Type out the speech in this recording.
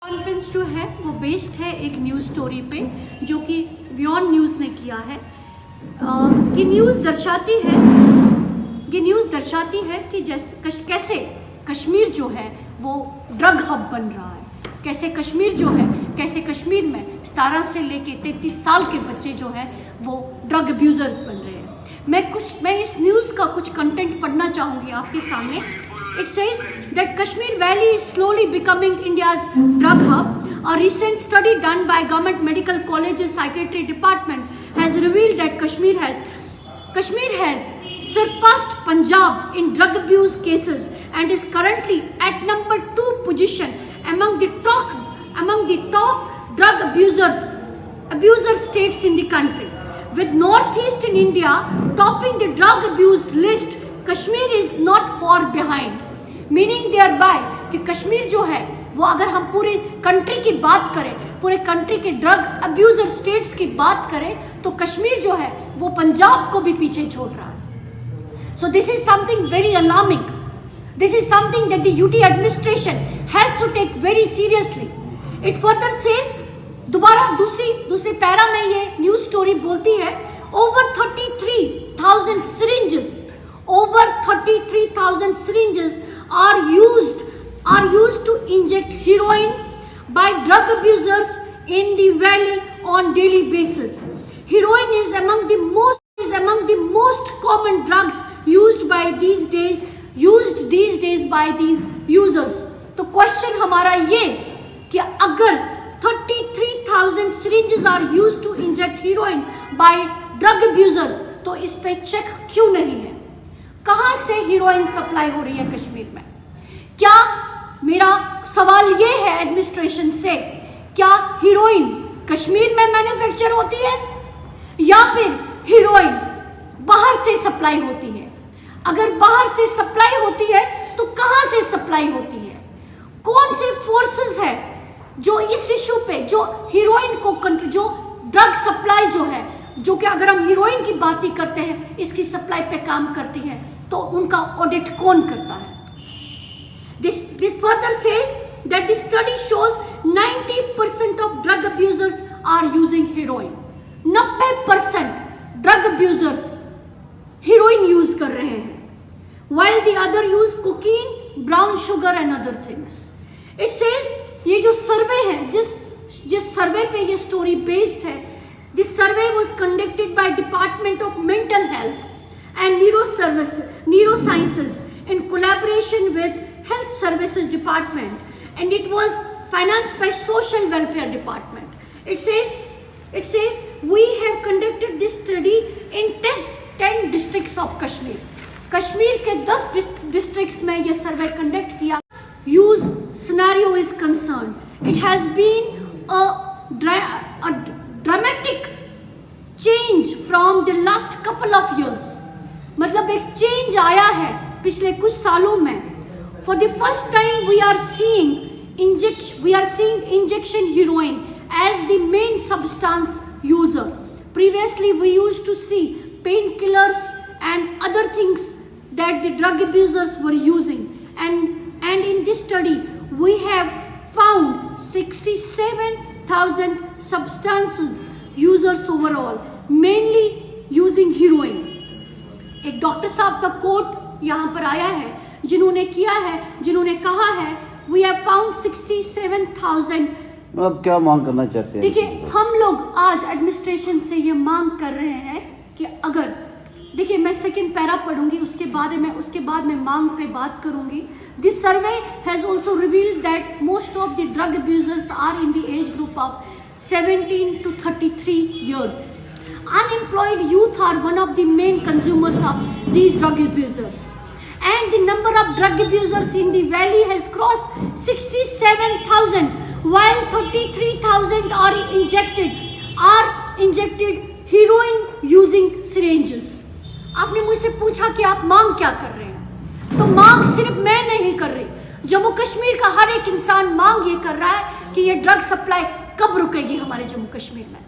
Conference जो है वो बेस्ड है एक न्यूज़ स्टोरी पे जो कि बियॉन्ड न्यूज़ ने किया है। ये न्यूज़ दर्शाती है कि कैसे कश्मीर जो है वो ड्रग हब बन रहा है, कैसे कश्मीर में 17 से लेके 33 साल के बच्चे जो हैं वो ड्रग अब्यूजर्स बन रहे हैं। मैं इस न्यूज़ का कुछ कंटेंट पढ़ना चाहूँगी आपके सामने। It says that Kashmir Valley is slowly becoming India's drug hub. A recent study done by Government Medical College's Psychiatry Department has revealed that Kashmir has surpassed Punjab in drug abuse cases and is currently at number 2 position among the top drug abuser states in the country. With northeastern India topping the drug abuse list, Kashmir is not far behind. Meaning thereby कि कश्मीर जो है वो अगर हम पूरे country की बात करें, पूरे कंट्री के ड्रग अब्यूजर स्टेट्स की बात करें तो कश्मीर जो है वो पंजाब को भी पीछे छोड़ रहा है। So this is something very alarming. This is something that the UT administration has to take very seriously. It further says, दोबारा दूसरी पैरा में ये न्यूज स्टोरी बोलती है, over 33,000 syringes are used to inject heroin by drug abusers in the valley on daily basis. Heroin is among the most common drugs used these days by these users. तो question हमारा ये कि अगर 33,000 syringes are used to inject heroin by drug abusers तो इस पे check क्यों नहीं है? कहां से हीरोइन सप्लाई हो रही है कश्मीर में? क्या, मेरा सवाल ये है एडमिनिस्ट्रेशन से, क्या हीरोइन कश्मीर में मैन्युफैक्चर होती है या फिर हीरोइन बाहर से सप्लाई होती है? अगर बाहर से सप्लाई होती है तो कहां से सप्लाई होती है? कौन से फोर्सेस है जो इस इशू पे, जो हीरोइन को, जो ड्रग सप्लाई जो है, जो कि अगर हम हीरोइन की बात ही करते हैं इसकी सप्लाई पे काम करती है तो उनका ऑडिट कौन करता है? This further says that the study shows 90% of drug abusers are using heroin. 90% drug abusers heroin use कर रहे हैं, while the other use cocaine, brown sugar and other things. It says ये जो सर्वे है, जिस सर्वे पे ये स्टोरी बेस्ड है, this survey was conducted by Department of Mental Health and Neurosciences in collaboration with Health Services Department, and it was financed by Social Welfare Department. It says we have conducted this study in 10 districts of Kashmir. Kashmir के 10 districts में ये survey conduct किया। Use scenario is concerned. It has been a dramatic change from the last couple of years. मतलब एक change आया है पिछले कुछ सालों में। For the first time we are seeing injection heroin as the main substance user. Previously we used to see painkillers and other things that the drug abusers were using, and in this study we have found 67,000 substances users overall, mainly using heroin. एक doctor साहब का coat यहाँ पर आया है जिन्होंने कहा है we have found 67,000। अब क्या मांग करना चाहते हैं? देखिए, हम लोग आज एडमिनिस्ट्रेशन से ये मांग कर रहे हैं कि अगर, देखिए मैं सेकंड पैरा पढ़ूंगी, उसके बाद मैं मांग पे बात करूंगी। This survey has also revealed that most of the drug abusers are in the age group of 17 to 33 years. Unemployed youth are one of the main consumers of these drug abusers, and the number of drug abusers in the valley has crossed 67,000, while 33,000 are injected heroin using syringes. आपने मुझसे पूछा कि आप मांग क्या कर रहे हैं, तो मांग सिर्फ मैं नहीं कर रही, जम्मू कश्मीर का हर एक इंसान मांग ये कर रहा है कि ये ड्रग सप्लाई कब रुकेगी हमारे जम्मू कश्मीर में।